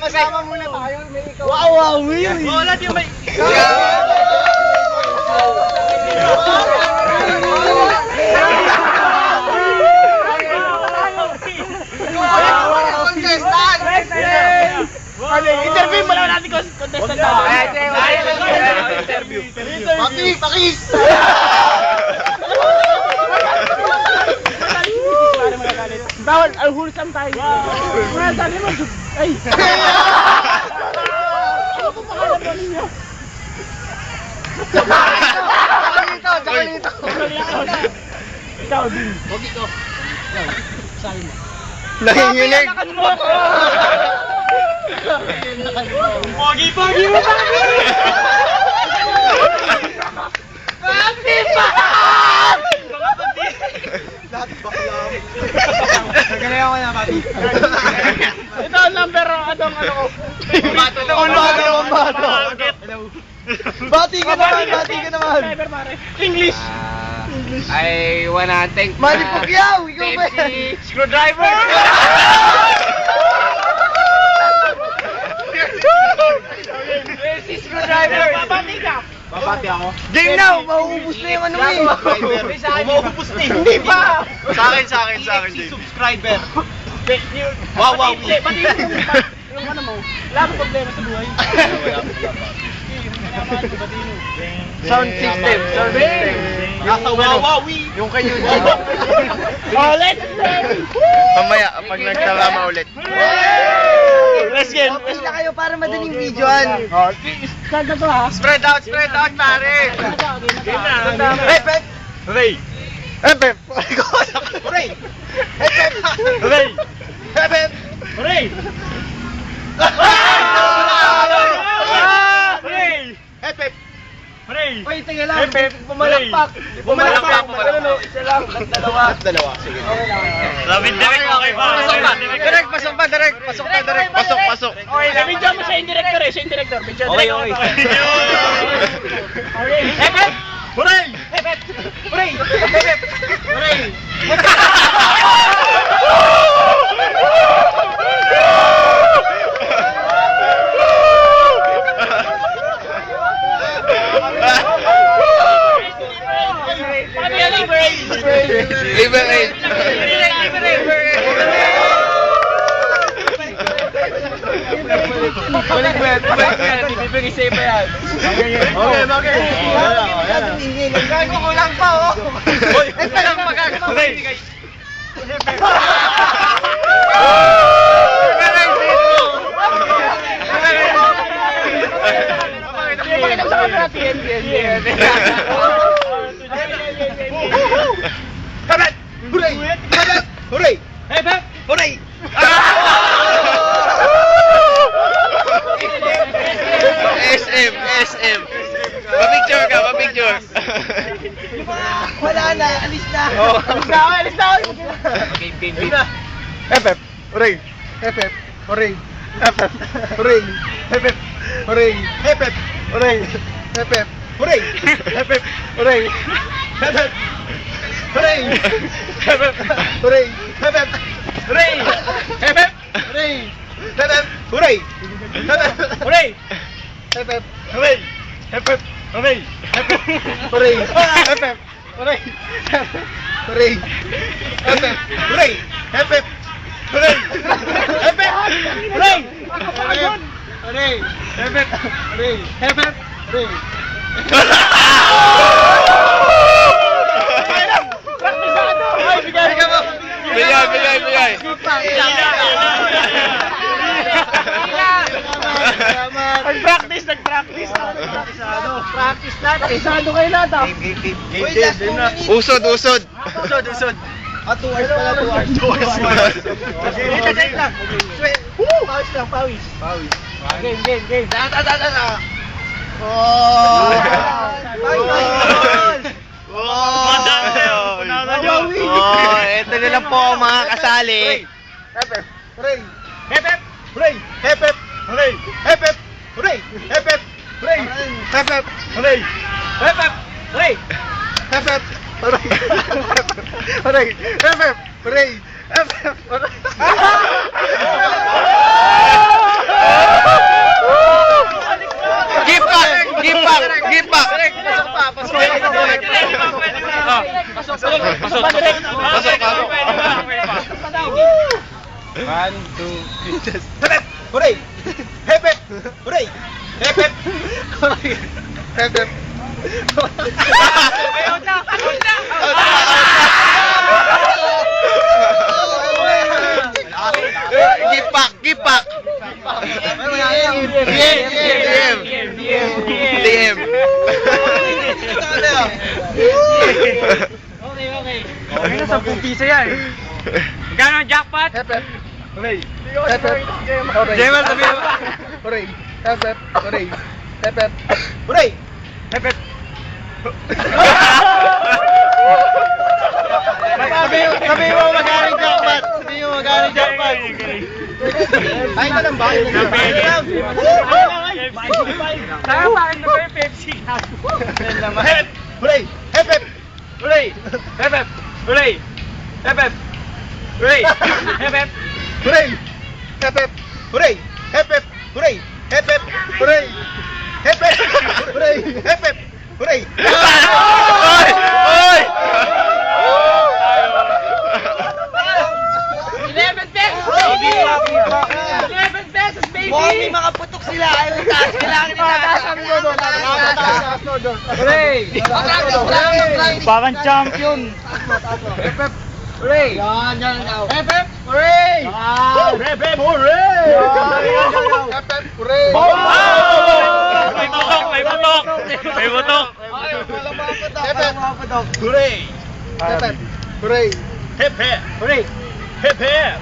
Sama-sama muna tayo, may ikaw. Wow, really? Wala din may... Interview mo lang natin contestant natin. Interview. Pakis! Bawal, wholesome tayo. Mga dali mo. Ay! Ano po pangalan mo ninyo? Tsaka Ikaw din. Huwag ito. Sabi mo. Nanginginig. Pogi mo, Pogi! Pati pa! Lahat bakla. Nagalayan ko na, Papi. Ito ang number, ano ko? Bati ka naman. English. I wanna thank Mali Pugyaw, ikaw ba? Pepsi Screwdriver. Pepsi Screwdriver. Babati ka. Babati ako. Game now, mauubos na yung ano eh. Mauubos na eh. Hindi pa. Sa akin, PFC subscriber. Wow, wow. Pati yung ano mo, wala akong problema sa buhay. Sound system. Nasa Wawawi. Yung kayo Oh, let's play! Mamaya, pag nagtama ulit. Let's get. Tapos na kayo para madaling videoan. Start na to ha. Spread out, pare. Game na. Hey, Pep! Ray. Pep. Ray! Hey, Pep! Ray. Hey, Pep! Hooray! Ray. Hey, Pep! Hooray! Uy, tingnan lang. Pumalakpak. Pumalakpak. Isa lang. Dalawa. Okay lang. Labing direct, okay pa. Pasok pa. Pasok. Okay, video mo sa indirector eh, sa indirector. Video Okay. Okay. Hey, Pep! Hooray! Hey, Pep! Hooray! Hey, Pep! Hooray! Liberate. Balik. Bibigay sa'yo pa yan. Okay. Gago ko lang pa, oh. Ito lang magagawin. Kabat! Hooray! Kabat! Hooray! Hey, Pep! Hooray! SM. Pa-picture ka. Wala na, alis na. Alis na ako! Game. Pep! Hooray! Pep! Hooray! Pep! Hooray! Pep! Hooray! Pep! Hooray! Pep! Hooray! Pep! Hooray! Pep! Hooray! Pep! Hooray! Pep! Hooray! Pep! Hooray! Pep! Hooray! Pep! Hooray! Pep! Hooray! Pep! Hooray! Hooray! Pep! Hooray! Hooray! Pep! Hooray! Pep! Hooray! Pep! Hooray! Hooray! Pep! Hooray! Pep! Hooray! Praktisado! Ay, bigay ka mo! Bigay. Nag-practice! Practice natin! Praktisado kayo lahat ah! Uy, last 2 minutes! Usod. 2 hours pala, 2 hours. Dito lang. Pawis. Game! Oh! Ito na lang po ang mga kasali. Hepep! Hooray! Pep! Hooray! Hepep! Hooray! Hepep! Hooray! Hepep! Hooray! Hepep! Hooray! Pep! Hooray! Hepep! Hooray! Hooray! Hepep! Hooray! Hepep! Hooray! 1, 2, 3. Hep! Hooray! Hep! Hep! Hooray! Hep! Hep! Hep! Hep! Out na! Gipak, gipak. DM. Okay. Okay na, 10 piso yan. Magkano ang jackpot? Hep! Hep! Hooray! Hep, hep. Jemal, sabi mo. Hooray! Hep! Hep! Hooray! Hep! Hep! Hooray! Hep! Hep! Sabi mo magaling jackpot. Sabi mo magaling jackpot. Ay ka lang ba? Saka bakit na ba yung Pepsi? Hep! Hooray! Hep! Hep! Hooray! Hep! Hep! Hooray! Hep! Hep! Hooray! Hep! Hep! Hooray! Hep! Hep! Hooray! Hep! Hep! Hooray! Hep! Hep! Hooray! Hep! Hep! Hooray! Hep! Hep! Hooray! Oy! Oy! 11 pesos, baby! 11 pesos, baby! Mukhang may makaputok sila. Ayaw itaas. Kailangan itaas. Hooray! Parang champion! Hep! Hep! Hooray! Yan, yan. Hep! Hep! Hooray! Hep! Hep! Hooray! Hep! Hep! Hooray! May butok, may butok. May butok. Hep! Hep! Hooray! Hep! Hep! Hooray! Hep! Hep! Hooray! Hep! Hep!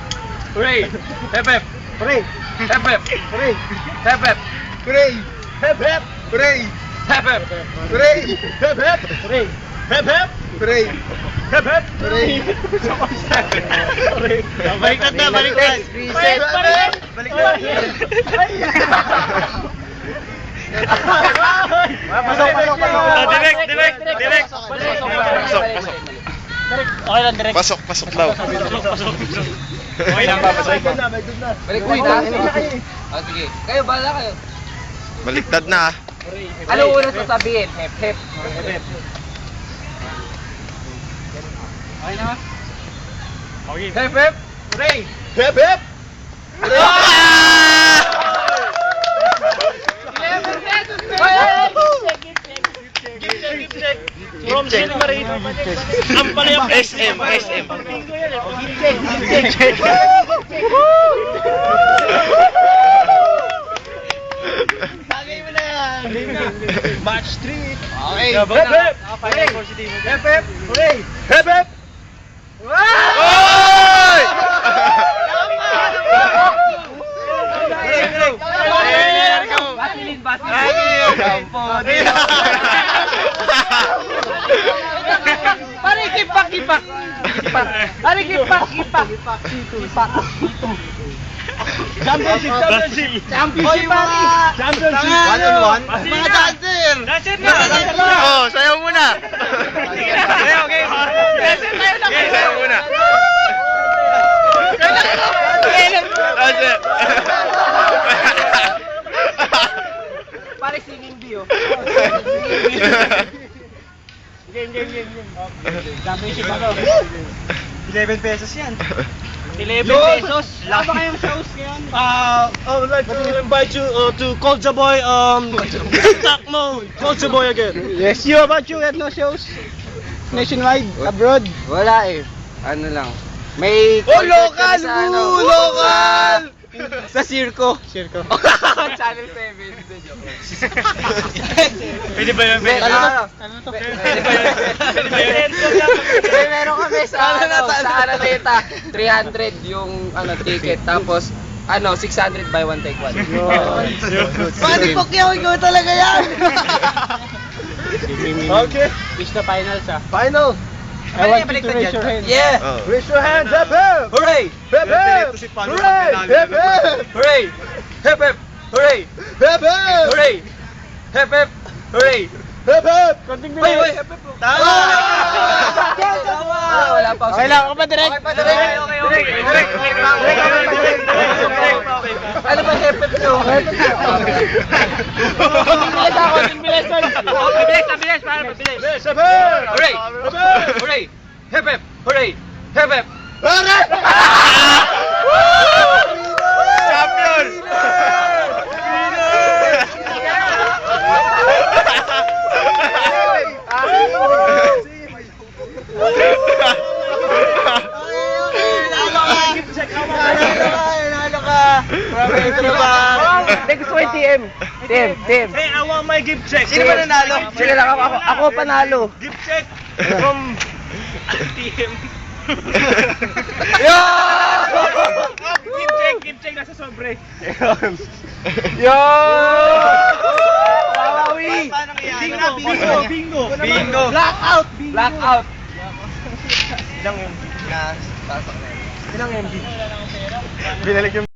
Hooray! Hep! Hep! Hooray! Hep! Hep! Hooray! Hep! Hep! Hooray! Hep! Hep! Hooray! Hep! Hep! Hooray! Hep! Hep! Hooray! Hep! Hep! Hooray! Hep! Hep! Hooray! Baliktad na, baliktad. Reset! Baliktad! Pasok! Direct, direct, direct. Pasok, pasok. Okay lang, direct. Pasok, pasok daw. Okay lang ba? Pasok na. Balik mo na. Ah, sige. Kayo, bahala kayo. Baliktad na. Ano una sasabihin? Hep, hep. Okay na? Hep! Hep! Hooray! Hep! Hep! Hooray! Ah! 11 pesos, From Jen Marie. Ang pala yung SM, SM. Bagay mo na yan! Match 3! Okay. Hep! Hep! Hooray! Hep! Hep! Hooray! Hep! Hep! Oy! Basilin, basilin. Pare, kipak, kipak. Pare, kipak, kipak. Championship! Championship! Championship, pare. Championship! One-on-one? Mga dancer! Dancer na. Oh, sayaw muna. Sayaw, okay. Dancer tayo lang. Okay, sayaw muna. That's it. Pare, singing bee, oh. Game. Championship ako. 11 pesos yan. 11 pesos. Wala ba kayong shows ngayon? I would like to invite you to Culture Boy stock mode. Culture Boy again. Yes, you. About you, no shows? Nationwide, abroad. Wala eh. Ano lang. May Oh, concert local! kami sa ano. Local! Sa circo. Channel 7. Pwede ba yun? Pwede Ano? Ano to? Pwede ba yun? Pwede ba yun? May meron kami sa Araneta. 300 yung ticket. Tapos 600 buy one take one. Pati Pokyo, ikaw talaga yan! Okay. Reach the finals, ah. Final. I want you to raise your hand. Yeah! Oh. Raise your hands, hep hep! Hooray! Hep hep! Hooray! Hep hep! Hooray! Hep hep! Hooray! Hep hep! Hooray! Hep hep! Hooray! Hep hep! Konting Hoy, hoy! bilis. Tama! Wala pa. Okay lang, ako pa direct. Okay pa, direct. Ano ba hep hep nyo? Konting bilis, tol. Bilis, para mabilis. Yes, hep hep! Hooray! Hep hep! Hooray! Hep hep! Hooray! Hep hep! Hooray! Hindi, gusto ko yung TM. TM. Hey, I want my gift check. Sino ba nanalo? Sige lang, ako panalo. Gift check from TM. Yo! Gift check nasa sobre. Yo! Wawawi! Bingo. Blackout! Ilang yung sasakyan? Ilang MB? Binalik yung